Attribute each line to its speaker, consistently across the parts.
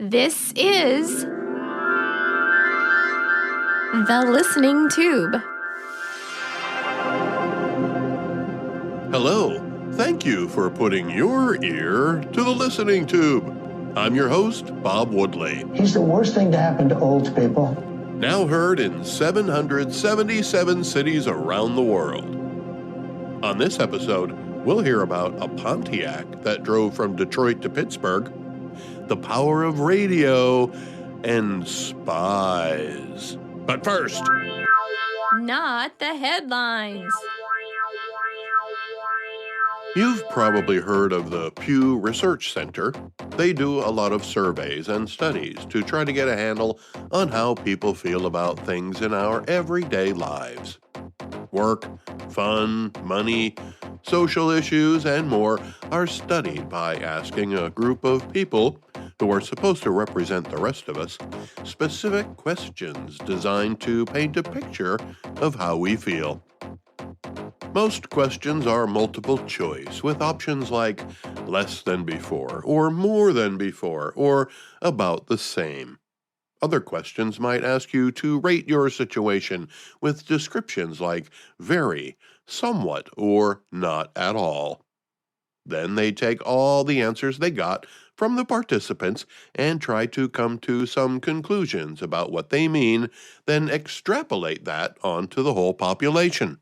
Speaker 1: This is The Listening Tube.
Speaker 2: Hello. Thank you for putting your ear to the listening tube. I'm your host, Bob Woodley.
Speaker 3: He's the worst thing to happen to old people.
Speaker 2: Now heard in 777 cities around the world. On this episode, we'll hear about a Pontiac that drove from Detroit to Pittsburgh, the power of radio, and spies. But first,
Speaker 1: Not the headlines.
Speaker 2: you've probably heard of the Pew Research Center. They do a lot of surveys and studies to try to get a handle on how people feel about things in our everyday lives. Work, fun, money, social issues, and more are studied by asking a group of people who are supposed to represent the rest of us specific questions designed to paint a picture of how we feel. Most questions are multiple choice, with options like less than before, or more than before, or about the same. Other questions might ask you to rate your situation with descriptions like very, somewhat, or not at all. Then they take all the answers they got from the participants and try to come to some conclusions about what they mean, then extrapolate that onto the whole population.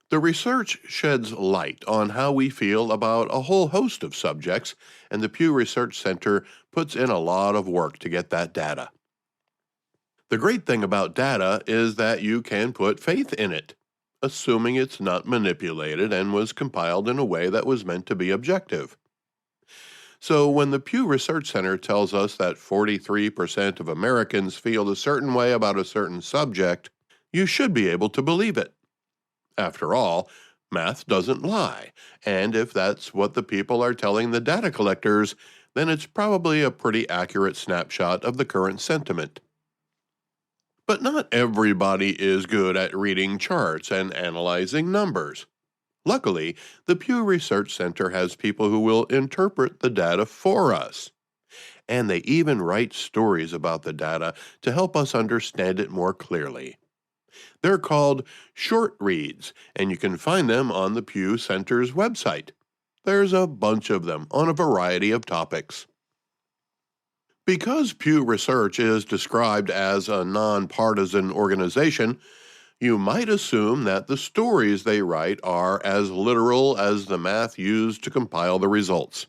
Speaker 2: The research sheds light on how we feel about a whole host of subjects, and the Pew Research Center puts in a lot of work to get that data. The great thing about data is that you can put faith in it, assuming it's not manipulated and was compiled in a way that was meant to be objective. So when the Pew Research Center tells us that 43% of Americans feel a certain way about a certain subject, you should be able to believe it. After all, math doesn't lie, and if that's what the people are telling the data collectors, then it's probably a pretty accurate snapshot of the current sentiment. But not everybody is good at reading charts and analyzing numbers. Luckily, the Pew Research Center has people who will interpret the data for us. And they even write stories about the data to help us understand it more clearly. They're called short reads, and you can find them on the Pew Center's website. There's a bunch of them on a variety of topics. Because Pew Research is described as a nonpartisan organization, you might assume that the stories they write are as literal as the math used to compile the results.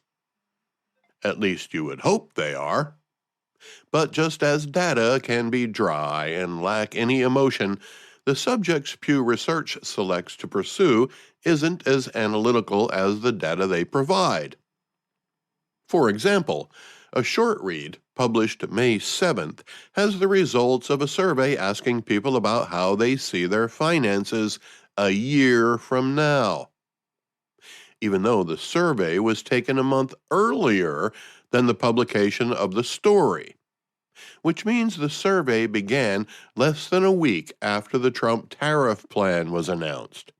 Speaker 2: At least you would hope they are. But just as data can be dry and lack any emotion, the subjects Pew Research selects to pursue isn't as analytical as the data they provide. For example, a short read, published May 7th, has the results of a survey asking people about how they see their finances a year from now. Even though the survey was taken a month earlier than the publication of the story, which means the survey began less than a week after the Trump tariff plan was announced.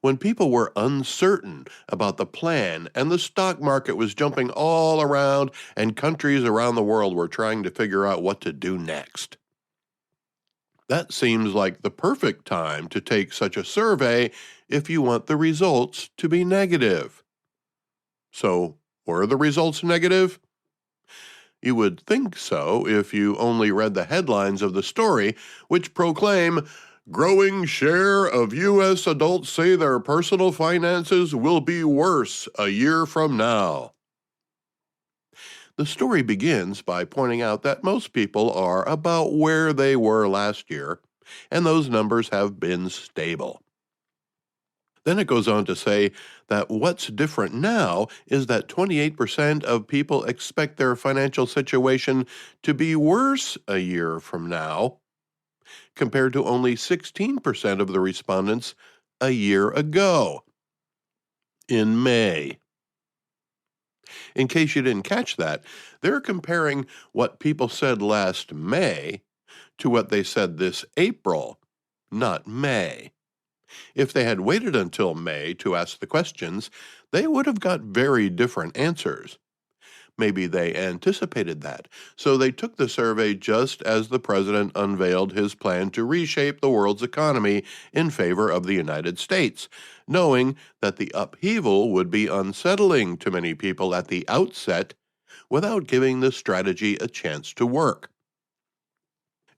Speaker 2: When people were uncertain about the plan and the stock market was jumping all around and countries around the world were trying to figure out what to do next. That seems like the perfect time to take such a survey if you want the results to be negative. So, were the results negative? You would think so if you only read the headlines of the story, which proclaim, "Growing share of U.S. adults say their personal finances will be worse a year from now." The story begins by pointing out that most people are about where they were last year, and those numbers have been stable. Then it goes on to say that what's different now is that 28% of people expect their financial situation to be worse a year from now, compared to only 16% of the respondents a year ago, in May. In case you didn't catch that, they're comparing what people said last May to what they said this April, not May. If they had waited until May to ask the questions, they would have got very different answers. Maybe they anticipated that, so they took the survey just as the president unveiled his plan to reshape the world's economy in favor of the United States, knowing that the upheaval would be unsettling to many people at the outset without giving the strategy a chance to work.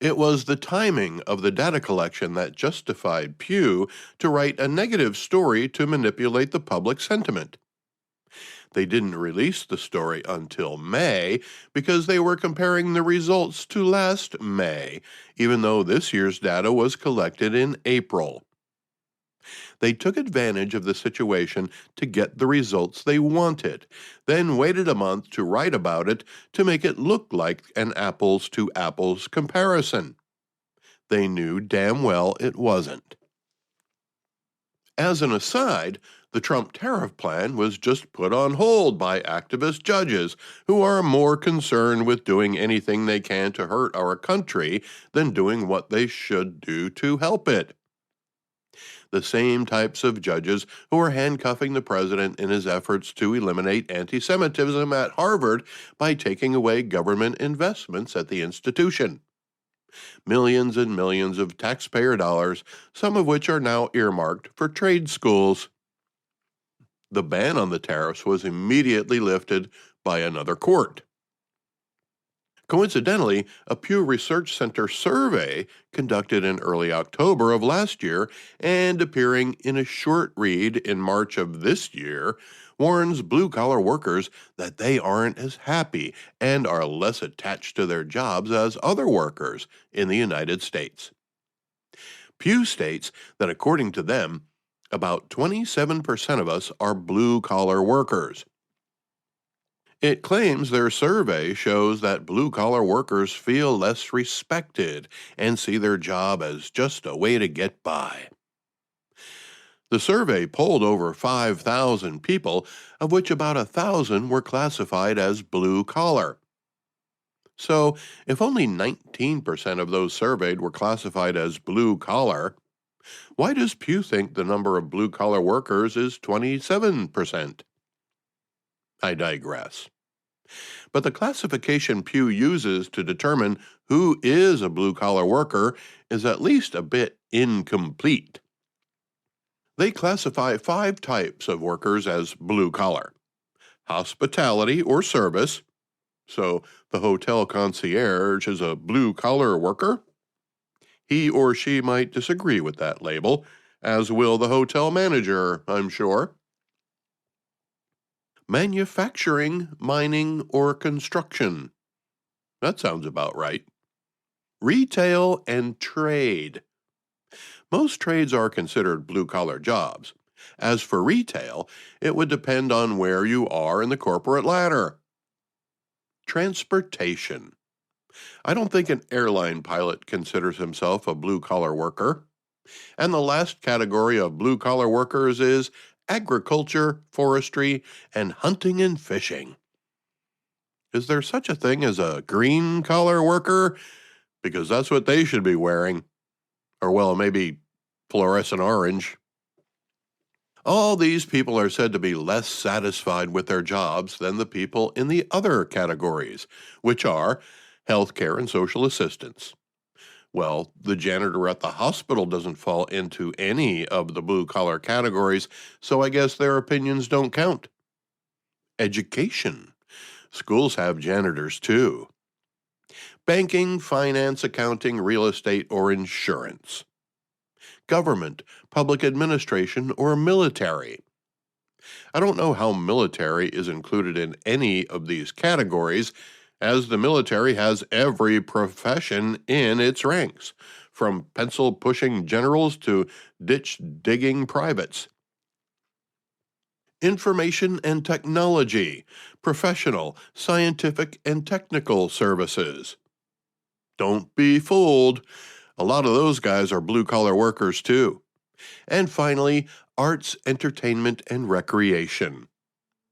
Speaker 2: It was the timing of the data collection that justified Pew to write a negative story to manipulate the public sentiment. They didn't release the story until May because they were comparing the results to last May, even though this year's data was collected in April. They took advantage of the situation to get the results they wanted, then waited a month to write about it to make it look like an apples-to-apples comparison. They knew damn well it wasn't. As an aside, the Trump tariff plan was just put on hold by activist judges who are more concerned with doing anything they can to hurt our country than doing what they should do to help it. The same types of judges who are handcuffing the president in his efforts to eliminate anti-Semitism at Harvard by taking away government investments at the institution. Millions and millions of taxpayer dollars, some of which are now earmarked for trade schools. The ban on the tariffs was immediately lifted by another court. Coincidentally, a Pew Research Center survey conducted in early October of last year and appearing in a short read in March of this year warns blue-collar workers that they aren't as happy and are less attached to their jobs as other workers in the United States. Pew states that according to them, about 27% of us are blue-collar workers. It claims their survey shows that blue-collar workers feel less respected and see their job as just a way to get by. The survey polled over 5,000 people, of which about 1,000 were classified as blue-collar. So, if only 19% of those surveyed were classified as blue-collar, why does Pew think the number of blue-collar workers is 27%? I digress. But the classification Pew uses to determine who is a blue-collar worker is at least a bit incomplete. They classify 5 types of workers as blue-collar: hospitality or service, so the hotel concierge is a blue-collar worker. He or she might disagree with that label, as will the hotel manager, I'm sure. Manufacturing, mining, or construction. That sounds about right. Retail and trade. Most trades are considered blue-collar jobs. As for retail, it would depend on where you are in the corporate ladder. Transportation. I don't think an airline pilot considers himself a blue-collar worker. And the last category of blue-collar workers is agriculture, forestry, and hunting and fishing. Is there such a thing as a green-collar worker? Because that's what they should be wearing. Or, well, maybe fluorescent orange. All these people are said to be less satisfied with their jobs than the people in the other categories, which are healthcare and social assistance. Well, the janitor at the hospital doesn't fall into any of the blue-collar categories, so I guess their opinions don't count. Education. Schools have janitors too. Banking, finance, accounting, real estate, or insurance. Government, public administration, or military. I don't know how military is included in any of these categories, as the military has every profession in its ranks, from pencil-pushing generals to ditch-digging privates. Information and technology, professional, scientific, and technical services. Don't be fooled. A lot of those guys are blue-collar workers too. And finally, arts, entertainment, and recreation.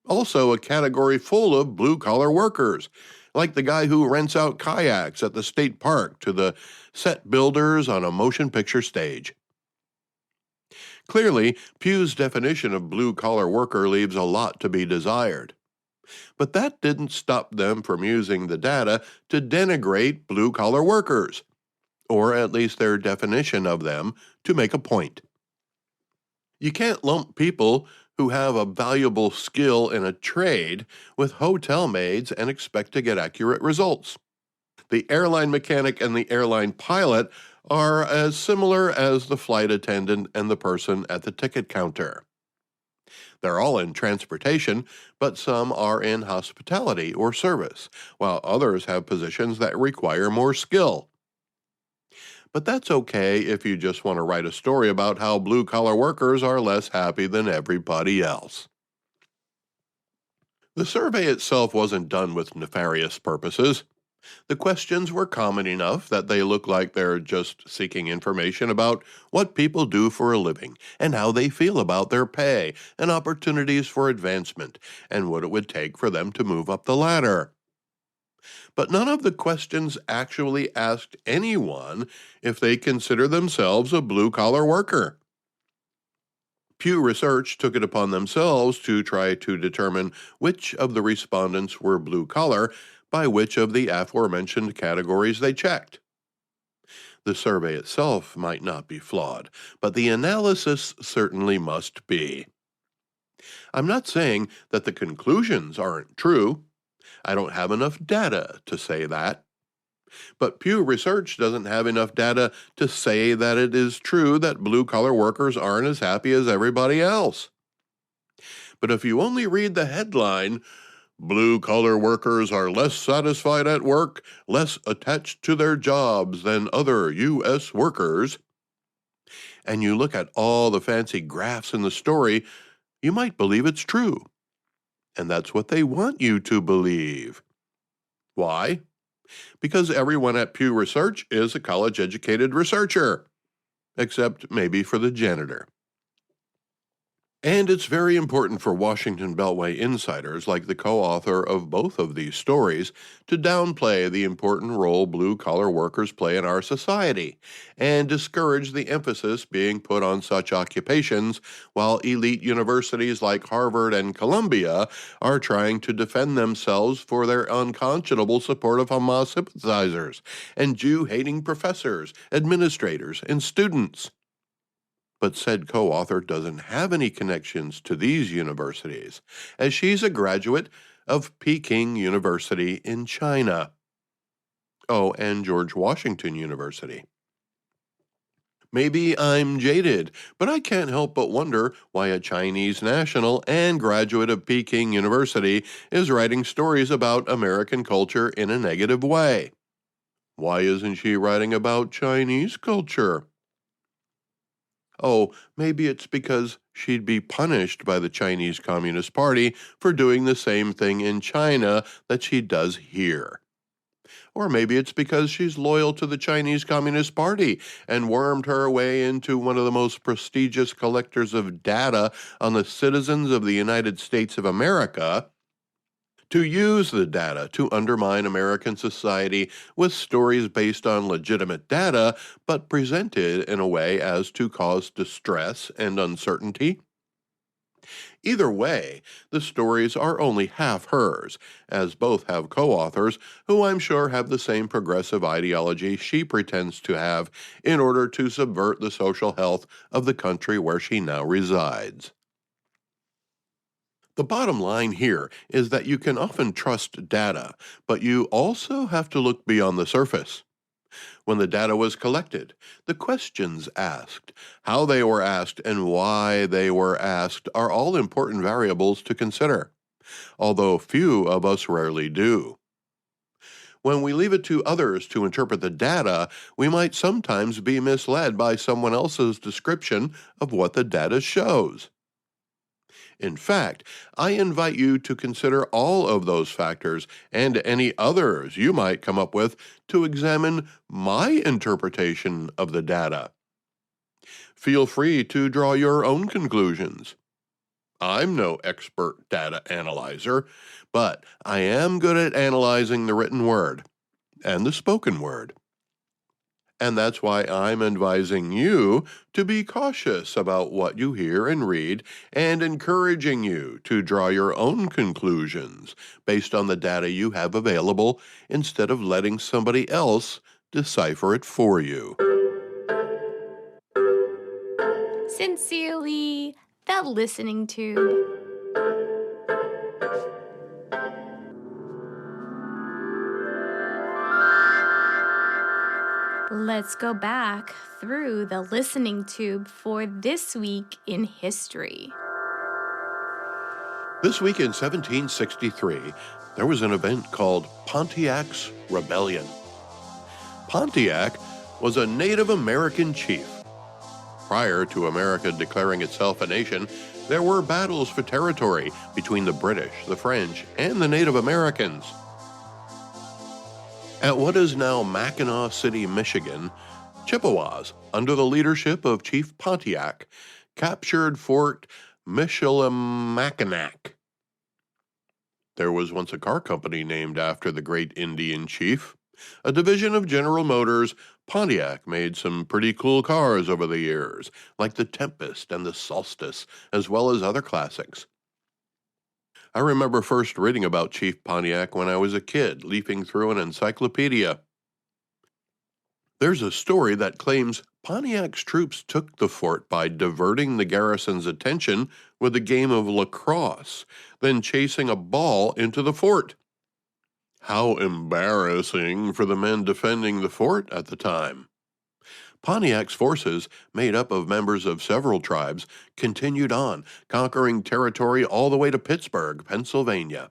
Speaker 2: Also a category full of blue-collar workers, like the guy who rents out kayaks at the state park to the set builders on a motion picture stage. Clearly, Pew's definition of blue-collar worker leaves a lot to be desired. But that didn't stop them from using the data to denigrate blue-collar workers, or at least their definition of them, to make a point. You can't lump people who have a valuable skill in a trade with hotel maids and expect to get accurate results. The airline mechanic and the airline pilot are as similar as the flight attendant and the person at the ticket counter. They're all in transportation, but some are in hospitality or service, while others have positions that require more skill. But that's okay if you just want to write a story about how blue-collar workers are less happy than everybody else. The survey itself wasn't done with nefarious purposes. The questions were common enough that they look like they're just seeking information about what people do for a living and how they feel about their pay and opportunities for advancement and what it would take for them to move up the ladder. But none of the questions actually asked anyone if they consider themselves a blue-collar worker. Pew Research took it upon themselves to try to determine which of the respondents were blue-collar by which of the aforementioned categories they checked. The survey itself might not be flawed, but the analysis certainly must be. I'm not saying that the conclusions aren't true. I don't have enough data to say that. But Pew Research doesn't have enough data to say that it is true that blue-collar workers aren't as happy as everybody else. But if you only read the headline, "Blue-collar workers are less satisfied at work, less attached to their jobs than other U.S. workers," and you look at all the fancy graphs in the story, you might believe it's true. And that's what they want you to believe. Why? Because everyone at Pew Research is a college-educated researcher, except maybe for the janitor. And it's very important for Washington Beltway insiders like the co-author of both of these stories to downplay the important role blue-collar workers play in our society and discourage the emphasis being put on such occupations while elite universities like Harvard and Columbia are trying to defend themselves for their unconscionable support of Hamas sympathizers and Jew-hating professors, administrators, and students. But said co-author doesn't have any connections to these universities, as she's a graduate of Peking University in China. Oh, and George Washington University. Maybe I'm jaded, but I can't help but wonder why a Chinese national and graduate of Peking University is writing stories about American culture in a negative way. Why isn't she writing about Chinese culture? Oh, maybe it's because she'd be punished by the Chinese Communist Party for doing the same thing in China that she does here. Or maybe it's because she's loyal to the Chinese Communist Party and wormed her way into one of the most prestigious collectors of data on the citizens of the United States of America, to use the data to undermine American society with stories based on legitimate data, but presented in a way as to cause distress and uncertainty. Either way, the stories are only half hers, as both have co-authors who I'm sure have the same progressive ideology she pretends to have in order to subvert the social health of the country where she now resides. The bottom line here is that you can often trust data, but you also have to look beyond the surface. When the data was collected, the questions asked, how they were asked, and why they were asked are all important variables to consider, although few of us rarely do. When we leave it to others to interpret the data, we might sometimes be misled by someone else's description of what the data shows. In fact, I invite you to consider all of those factors and any others you might come up with to examine my interpretation of the data. Feel free to draw your own conclusions. I'm no expert data analyzer, but I am good at analyzing the written word and the spoken word. And that's why I'm advising you to be cautious about what you hear and read and encouraging you to draw your own conclusions based on the data you have available instead of letting somebody else decipher it for you.
Speaker 1: Sincerely, the Listening Tube. Let's go back through the Listening Tube for this week in history.
Speaker 2: This week in 1763, there was an event called Pontiac's Rebellion. Pontiac was a Native American chief. Prior to America declaring itself a nation, there were battles for territory between the British, the French, and the Native Americans. At what is now Mackinac City, Michigan, Chippewas, under the leadership of Chief Pontiac, captured Fort Michilimackinac. There was once a car company named after the great Indian chief. A division of General Motors, Pontiac made some pretty cool cars over the years, like the Tempest and the Solstice, as well as other classics. I remember first reading about Chief Pontiac when I was a kid, leafing through an encyclopedia. There's a story that claims Pontiac's troops took the fort by diverting the garrison's attention with a game of lacrosse, then chasing a ball into the fort. How embarrassing for the men defending the fort at the time. Pontiac's forces, made up of members of several tribes, continued on, conquering territory all the way to Pittsburgh, Pennsylvania.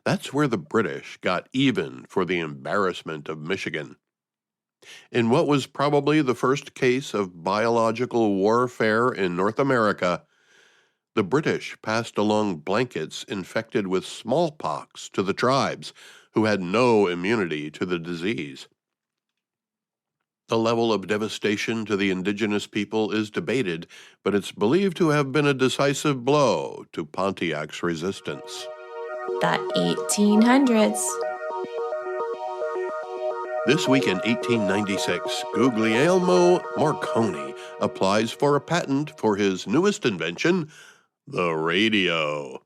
Speaker 2: That's where the British got even for the embarrassment of Michigan. In what was probably the first case of biological warfare in North America, the British passed along blankets infected with smallpox to the tribes, who had no immunity to the disease. The level of devastation to the indigenous people is debated, but it's believed to have been a decisive blow to Pontiac's resistance.
Speaker 1: The 1800s.
Speaker 2: This week in 1896, Guglielmo Marconi applies for a patent for his newest invention, the radio.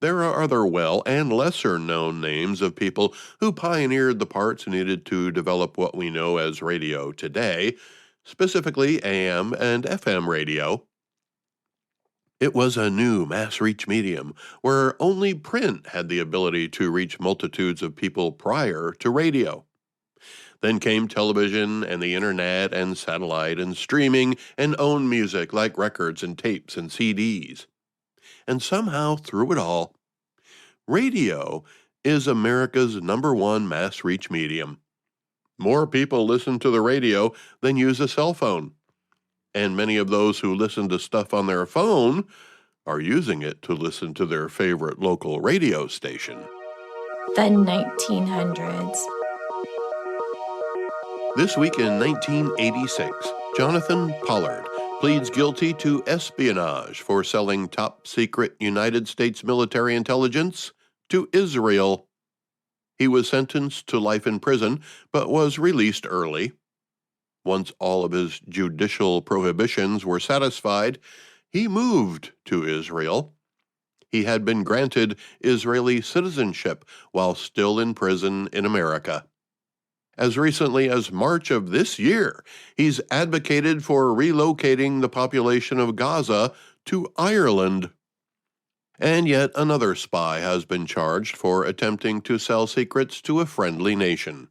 Speaker 2: There are other well and lesser-known names of people who pioneered the parts needed to develop what we know as radio today, specifically AM and FM radio. It was a new mass-reach medium where only print had the ability to reach multitudes of people prior to radio. Then came television and the internet and satellite and streaming and own music like records and tapes and CDs. And somehow, through it all, radio is America's #1 mass-reach medium. More people listen to the radio than use a cell phone. And many of those who listen to stuff on their phone are using it to listen to their favorite local radio station.
Speaker 1: The 1900s.
Speaker 2: This week in 1986, Jonathan Pollard pleads guilty to espionage for selling top-secret United States military intelligence to Israel. He was sentenced to life in prison, but was released early. Once all of his judicial prohibitions were satisfied, he moved to Israel. He had been granted Israeli citizenship while still in prison in America. As recently as March of this year, he's advocated for relocating the population of Gaza to Ireland. And yet another spy has been charged for attempting to sell secrets to a friendly nation.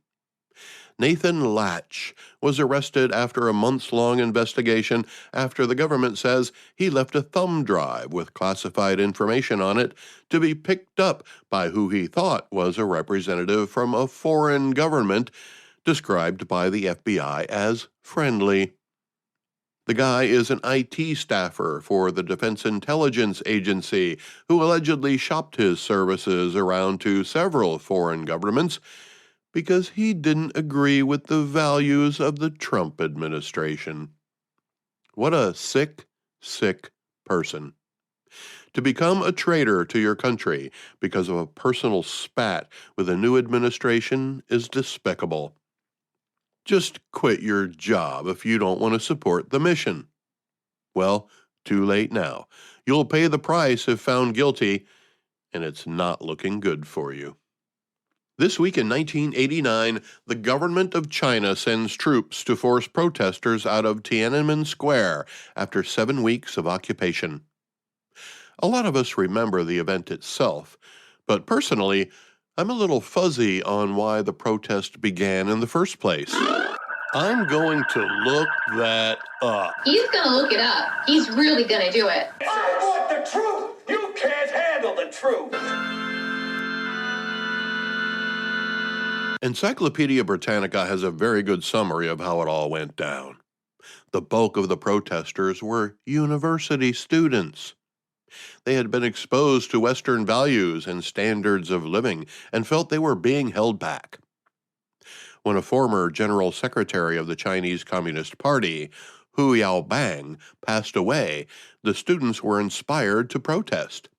Speaker 2: Nathan Latch was arrested after a months-long investigation after the government says he left a thumb drive with classified information on it to be picked up by who he thought was a representative from a foreign government described by the FBI as friendly. The guy is an IT staffer for the Defense Intelligence Agency who allegedly shopped his services around to several foreign governments because he didn't agree with the values of the Trump administration. What a sick, sick person. To become a traitor to your country because of a personal spat with a new administration is despicable. Just quit your job if you don't want to support the mission. Well, too late now. You'll pay the price if found guilty, and it's not looking good for you. This week in 1989, the government of China sends troops to force protesters out of Tiananmen Square after 7 weeks of occupation. A lot of us remember the event itself, but personally, I'm a little fuzzy on why the protest began in the first place. I'm going to look that up.
Speaker 4: He's gonna look it up. He's really gonna do it.
Speaker 5: I want the truth! You can't handle the truth!
Speaker 2: Encyclopedia Britannica has a very good summary of how it all went down. The bulk of the protesters were university students. They had been exposed to Western values and standards of living and felt they were being held back. When a former general secretary of the Chinese Communist Party, Hu Yaobang, passed away, the students were inspired to protest.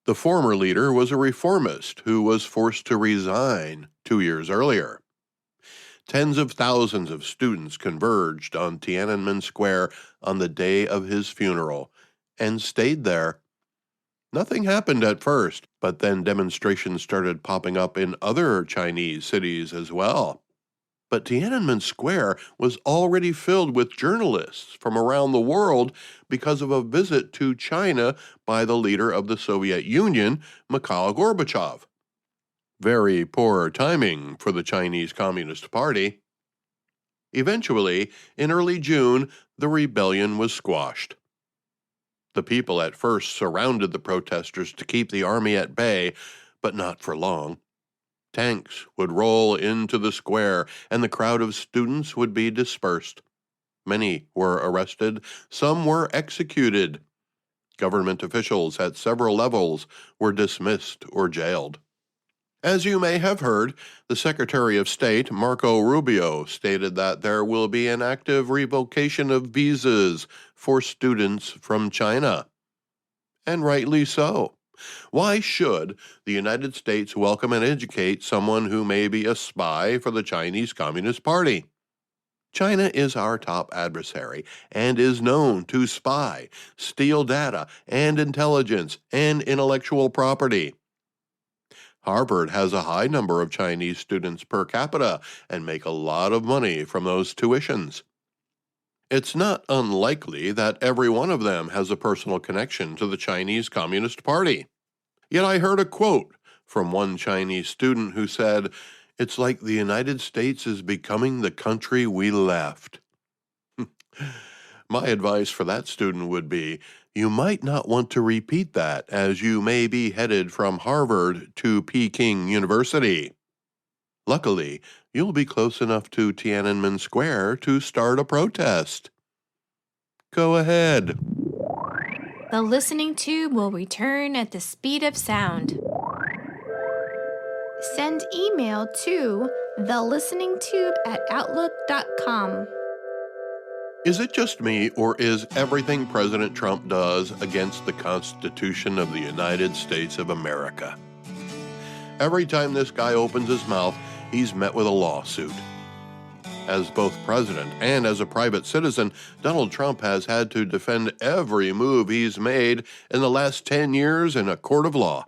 Speaker 2: The former leader was a reformist who was forced to resign 2 years earlier. Tens of thousands of students converged on Tiananmen Square on the day of his funeral and stayed there. Nothing happened at first, but then demonstrations started popping up in other Chinese cities as well. But Tiananmen Square was already filled with journalists from around the world because of a visit to China by the leader of the Soviet Union, Mikhail Gorbachev. Very poor timing for the Chinese Communist Party. Eventually, in early June, the rebellion was squashed. The people at first surrounded the protesters to keep the army at bay, but not for long. Tanks would roll into the square, and the crowd of students would be dispersed. Many were arrested, some were executed. Government officials at several levels were dismissed or jailed. As you may have heard, the Secretary of State, Marco Rubio, stated that there will be an active revocation of visas for students from China. And rightly so. Why should the United States welcome and educate someone who may be a spy for the Chinese Communist Party? China is our top adversary and is known to spy, steal data and intelligence and intellectual property. Harvard has a high number of Chinese students per capita and make a lot of money from those tuitions. It's not unlikely that every one of them has a personal connection to the Chinese Communist Party. Yet I heard a quote from one Chinese student who said, "It's like the United States is becoming the country we left." My advice for that student would be, you might not want to repeat that, as you may be headed from Harvard to Peking University. Luckily, you'll be close enough to Tiananmen Square to start a protest. Go ahead.
Speaker 1: The listening tube will return at the speed of sound. Send email to thelisteningtube@outlook.com.
Speaker 2: Is it just me, or is everything President Trump does against the Constitution of the United States of America? Every time this guy opens his mouth, he's met with a lawsuit. As both president and as a private citizen, Donald Trump has had to defend every move he's made in the last 10 years in a court of law.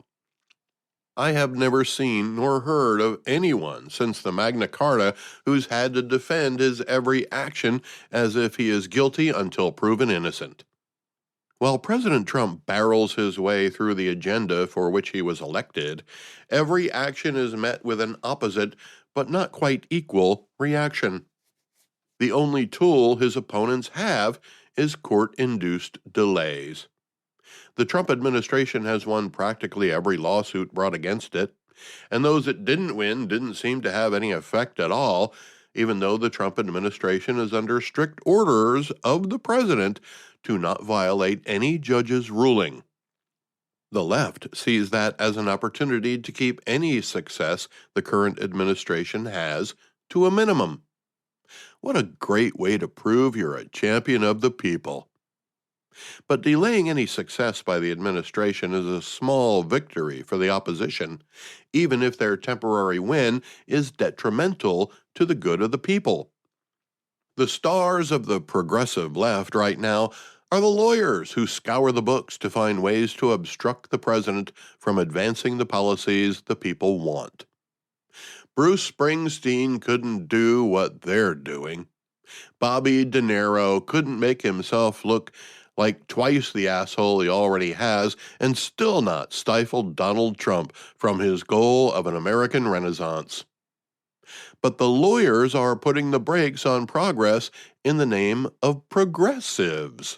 Speaker 2: I have never seen nor heard of anyone since the Magna Carta who's had to defend his every action as if he is guilty until proven innocent. While President Trump barrels his way through the agenda for which he was elected, every action is met with an opposite, but not quite equal, reaction. The only tool his opponents have is court-induced delays. The Trump administration has won practically every lawsuit brought against it, and those it didn't win didn't seem to have any effect at all, even though the Trump administration is under strict orders of the president to not violate any judge's ruling. The left sees that as an opportunity to keep any success the current administration has to a minimum. What a great way to prove you're a champion of the people. But delaying any success by the administration is a small victory for the opposition, even if their temporary win is detrimental to the good of the people. The stars of the progressive left right now are the lawyers who scour the books to find ways to obstruct the president from advancing the policies the people want. Bruce Springsteen couldn't do what they're doing. Bobby De Niro couldn't make himself look like twice the asshole he already has and still not stifle Donald Trump from his goal of an American Renaissance. But the lawyers are putting the brakes on progress in the name of progressives.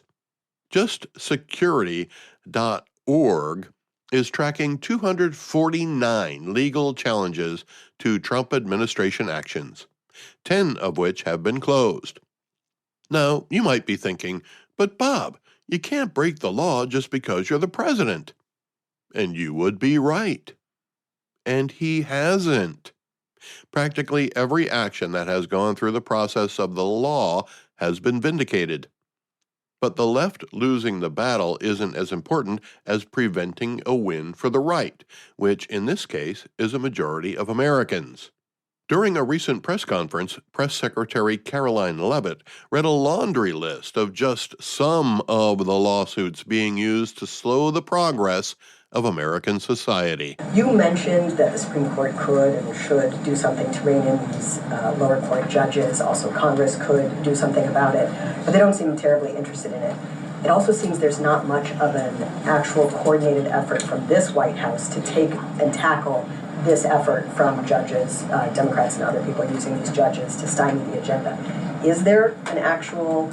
Speaker 2: JustSecurity.org is tracking 249 legal challenges to Trump administration actions, 10 of which have been closed. Now, you might be thinking, but Bob, you can't break the law just because you're the president. And you would be right. And he hasn't. Practically every action that has gone through the process of the law has been vindicated. But the left losing the battle isn't as important as preventing a win for the right, which in this case is a majority of Americans. During a recent press conference, Press Secretary Caroline Leavitt read a laundry list of just some of the lawsuits being used to slow the progress of American society.
Speaker 6: You mentioned that the Supreme Court could and should do something to rein in these lower court judges. Also, Congress could do something about it, but they don't seem terribly interested in it. It also seems there's not much of an actual coordinated effort from this White House to take and tackle this effort from judges, Democrats and other people using these judges to stymie the agenda. Is there an actual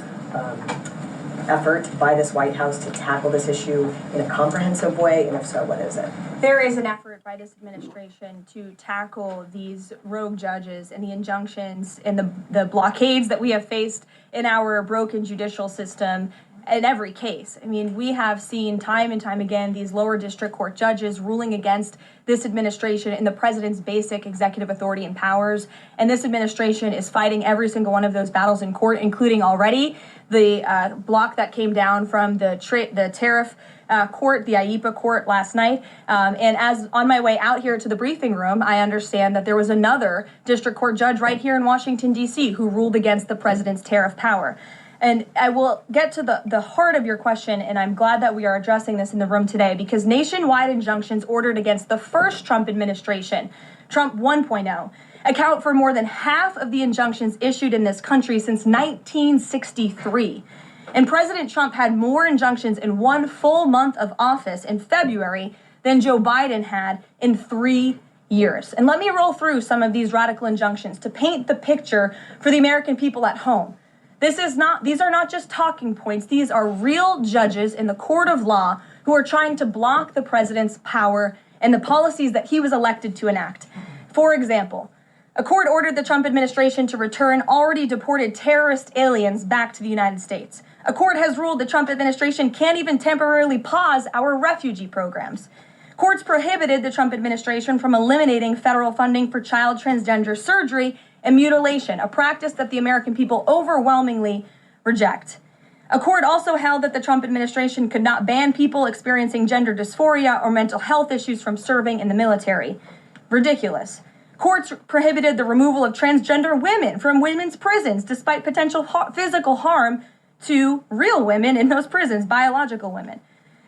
Speaker 6: effort by this White House to tackle this issue in a comprehensive way? And if so, what is it?
Speaker 7: There is an effort by this administration to tackle these rogue judges and the injunctions and the blockades that we have faced in our broken judicial system in every case. I mean, we have seen time and time again these lower district court judges ruling against this administration and the president's basic executive authority and powers. And this administration is fighting every single one of those battles in court, including already the block that came down from the tariff court, the IEPA court last night. And as on my way out here to the briefing room, I understand that there was another district court judge right here in Washington, D.C. who ruled against the president's tariff power. And I will get to the heart of your question, and I'm glad that we are addressing this in the room today, because nationwide injunctions ordered against the first Trump administration, Trump 1.0, account for more than half of the injunctions issued in this country since 1963. And President Trump had more injunctions in one full month of office in February than Joe Biden had in 3 years. And let me roll through some of these radical injunctions to paint the picture for the American people at home. These are not just talking points. These are real judges in the court of law who are trying to block the president's power and the policies that he was elected to enact. For example, a court ordered the Trump administration to return already deported terrorist aliens back to the United States. A court has ruled the Trump administration can't even temporarily pause our refugee programs. Courts prohibited the Trump administration from eliminating federal funding for child transgender surgery and mutilation, a practice that the American people overwhelmingly reject. A court also held that the Trump administration could not ban people experiencing gender dysphoria or mental health issues from serving in the military. Ridiculous. Courts prohibited the removal of transgender women from women's prisons, despite potential physical harm to real women in those prisons, biological women.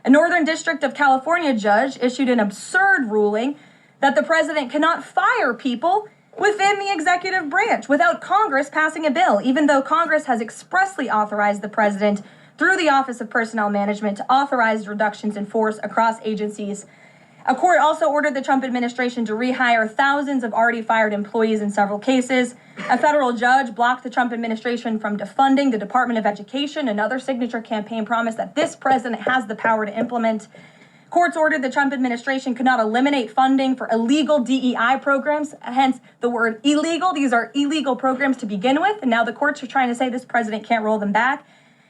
Speaker 7: A Northern District of California judge issued an absurd ruling that the president cannot fire people within the executive branch without Congress passing a bill, even though Congress has expressly authorized the president through the Office of Personnel Management to authorize reductions in force across agencies. A court also ordered the Trump administration to rehire thousands of already fired employees in several cases. A federal judge blocked the Trump administration from defunding the Department of Education, another signature campaign promise that this president has the power to implement. Courts ordered the Trump administration could not eliminate funding for illegal DEI programs, hence the word illegal. These are illegal programs to begin with, and now the courts are trying to say this president can't roll them back.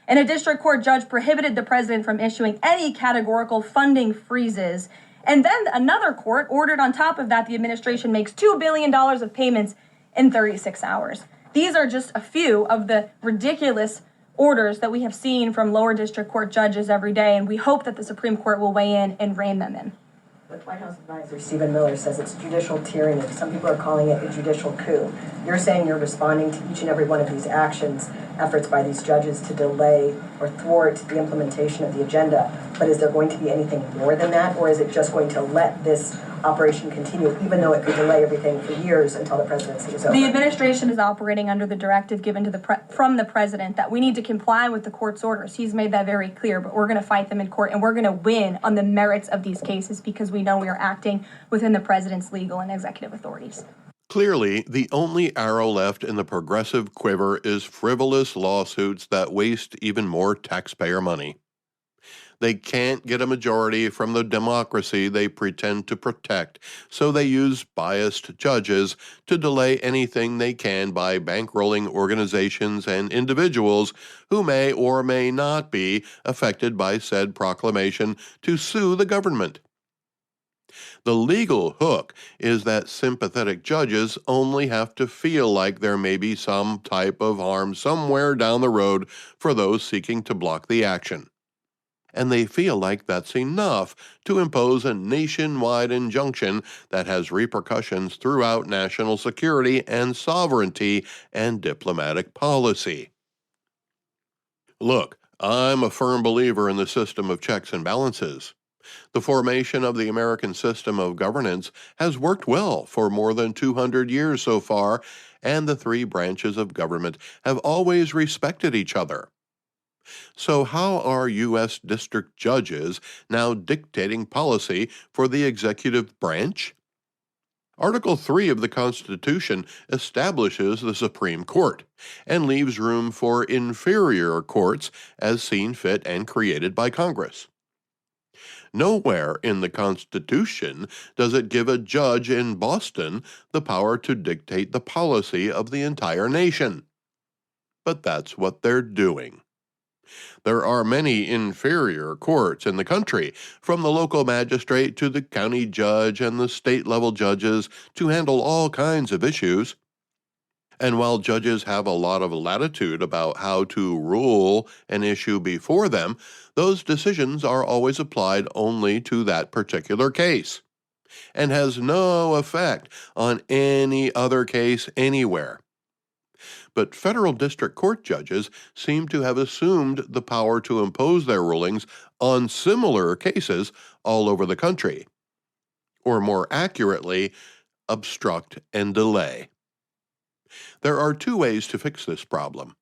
Speaker 7: And a district court judge prohibited the president from issuing any categorical funding freezes. And then another court ordered on top of that the administration makes $2 billion of payments in 36 hours. These are just a few of the ridiculous orders that we have seen from lower district court judges every day, and we hope that the Supreme Court will weigh in and rein them in.
Speaker 6: But White House advisor Stephen Miller says it's judicial tyranny. Some people are calling it a judicial coup. You're saying you're responding to each and every one of these actions, efforts by these judges to delay or thwart the implementation of the agenda. But is there going to be anything more than that, or is it just going to let this operation continue, even though it could delay everything for years until the presidency is over?
Speaker 7: The administration is operating under the directive given to from the president that we need to comply with the court's orders. He's made that very clear, but we're going to fight them in court, and we're going to win on the merits of these cases because we know we are acting within the president's legal and executive authorities.
Speaker 2: Clearly, the only arrow left in the progressive quiver is frivolous lawsuits that waste even more taxpayer money. They can't get a majority from the democracy they pretend to protect, so they use biased judges to delay anything they can by bankrolling organizations and individuals who may or may not be affected by said proclamation to sue the government. The legal hook is that sympathetic judges only have to feel like there may be some type of harm somewhere down the road for those seeking to block the action. And they feel like that's enough to impose a nationwide injunction that has repercussions throughout national security and sovereignty and diplomatic policy. Look, I'm a firm believer in the system of checks and balances. The formation of the American system of governance has worked well for more than 200 years so far, and the three branches of government have always respected each other. So how are U.S. district judges now dictating policy for the executive branch? Article 3 of the Constitution establishes the Supreme Court and leaves room for inferior courts as seen fit and created by Congress. Nowhere in the Constitution does it give a judge in Boston the power to dictate the policy of the entire nation. But that's what they're doing. There are many inferior courts in the country, from the local magistrate to the county judge and the state-level judges, to handle all kinds of issues. And while judges have a lot of latitude about how to rule an issue before them, those decisions are always applied only to that particular case, and has no effect on any other case anywhere. But federal district court judges seem to have assumed the power to impose their rulings on similar cases all over the country, or more accurately, obstruct and delay. There are two ways to fix this problem.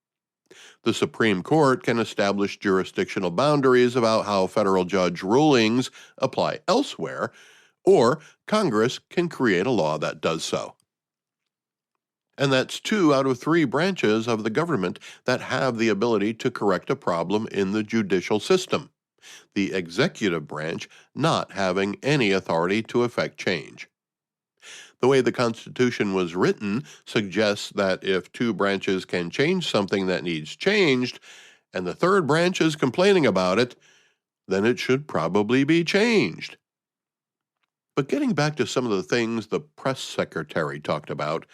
Speaker 2: The Supreme Court can establish jurisdictional boundaries about how federal judge rulings apply elsewhere, or Congress can create a law that does so. And that's 2 out of 3 branches of the government that have the ability to correct a problem in the judicial system, the executive branch not having any authority to effect change. The way the Constitution was written suggests that if 2 branches can change something that needs changed, and the 3rd branch is complaining about it, then it should probably be changed. But getting back to some of the things the press secretary talked about,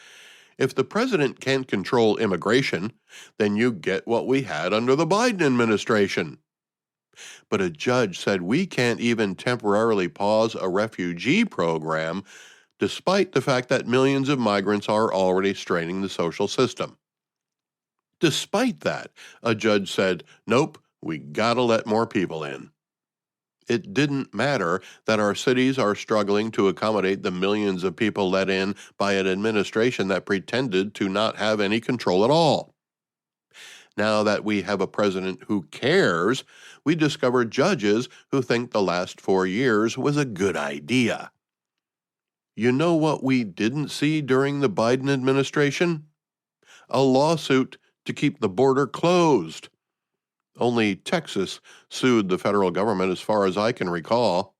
Speaker 2: if the president can't control immigration, then you get what we had under the Biden administration. But a judge said we can't even temporarily pause a refugee program, despite the fact that millions of migrants are already straining the social system. Despite that, a judge said, nope, we gotta let more people in. It didn't matter that our cities are struggling to accommodate the millions of people let in by an administration that pretended to not have any control at all. Now that we have a president who cares, we discover judges who think the last 4 years was a good idea. You know what we didn't see during the Biden administration? A lawsuit to keep the border closed. Only Texas sued the federal government as far as I can recall.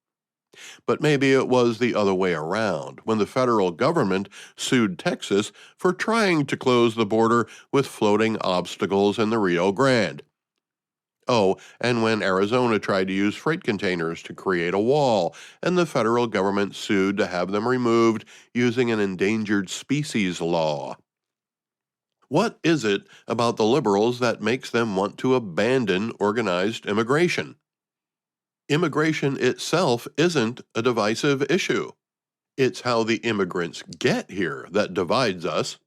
Speaker 2: But maybe it was the other way around, when the federal government sued Texas for trying to close the border with floating obstacles in the Rio Grande. Oh, and when Arizona tried to use freight containers to create a wall, and the federal government sued to have them removed using an endangered species law. What is it about the liberals that makes them want to abandon organized immigration? Immigration itself isn't a divisive issue. It's how the immigrants get here that divides us.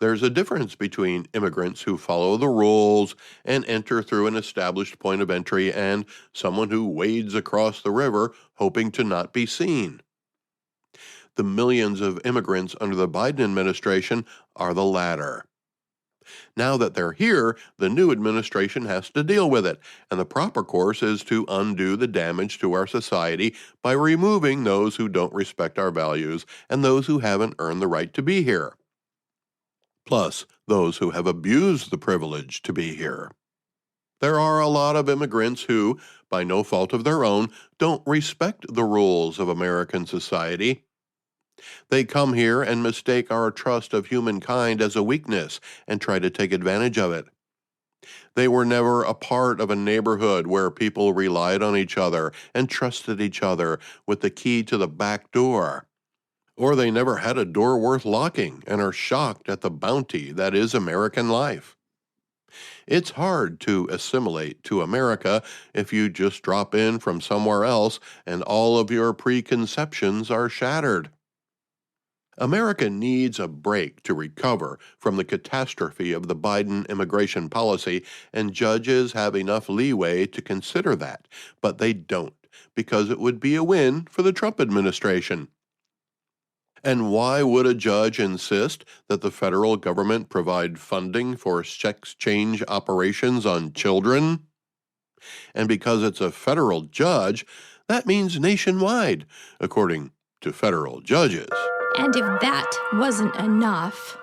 Speaker 2: There's a difference between immigrants who follow the rules and enter through an established point of entry and someone who wades across the river hoping to not be seen. The millions of immigrants under the Biden administration are the latter. Now that they're here, the new administration has to deal with it, and the proper course is to undo the damage to our society by removing those who don't respect our values and those who haven't earned the right to be here. Plus, those who have abused the privilege to be here. There are a lot of immigrants who, by no fault of their own, don't respect the rules of American society. They come here and mistake our trust of humankind as a weakness and try to take advantage of it. They were never a part of a neighborhood where people relied on each other and trusted each other with the key to the back door. Or they never had a door worth locking and are shocked at the bounty that is American life. It's hard to assimilate to America if you just drop in from somewhere else and all of your preconceptions are shattered. America needs a break to recover from the catastrophe of the Biden immigration policy, and judges have enough leeway to consider that, but they don't, because it would be a win for the Trump administration. And why would a judge insist that the federal government provide funding for sex change operations on children? And because it's a federal judge, that means nationwide, according to federal judges.
Speaker 1: And if that wasn't enough,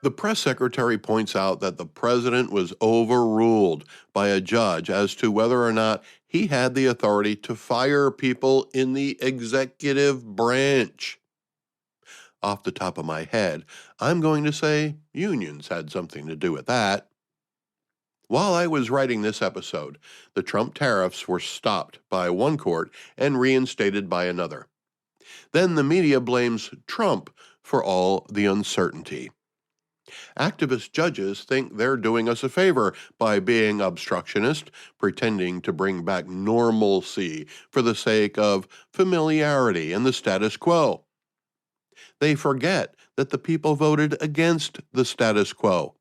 Speaker 2: the press secretary points out that the president was overruled by a judge as to whether or not he had the authority to fire people in the executive branch. Off the top of my head, I'm going to say unions had something to do with that. While I was writing this episode, the Trump tariffs were stopped by one court and reinstated by another. Then the media blames Trump for all the uncertainty. Activist judges think they're doing us a favor by being obstructionist, pretending to bring back normalcy for the sake of familiarity and the status quo. They forget that the people voted against the status quo.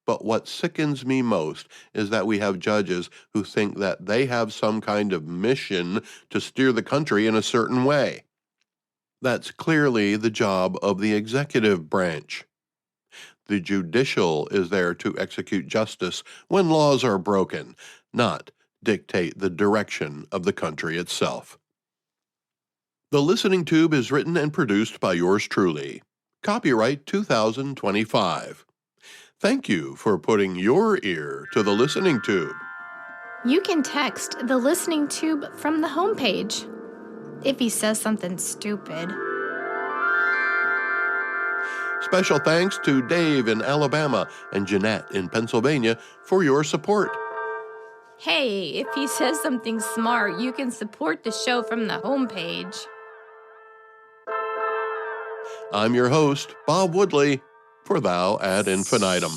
Speaker 2: But what sickens me most is that we have judges who think that they have some kind of mission to steer the country in a certain way. That's clearly the job of the executive branch. The judicial is there to execute justice when laws are broken, not dictate the direction of the country itself. The Listening Tube is written and produced by yours truly. Copyright 2025. Thank you for putting your ear to the Listening Tube.
Speaker 1: you can text the Listening Tube from the homepage if he says something stupid.
Speaker 2: Special thanks to Dave in Alabama and Jeanette in Pennsylvania for your support.
Speaker 1: Hey, if he says something smart, you can support the show from the homepage.
Speaker 2: I'm your host, Bob Woodley, for Thou Ad Infinitum.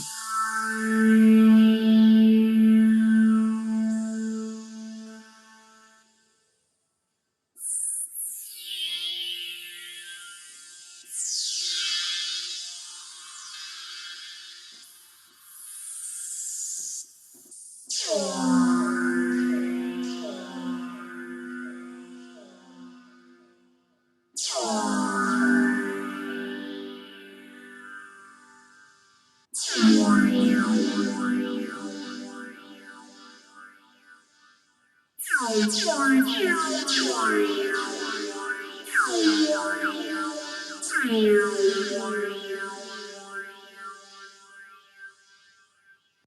Speaker 8: Thank you.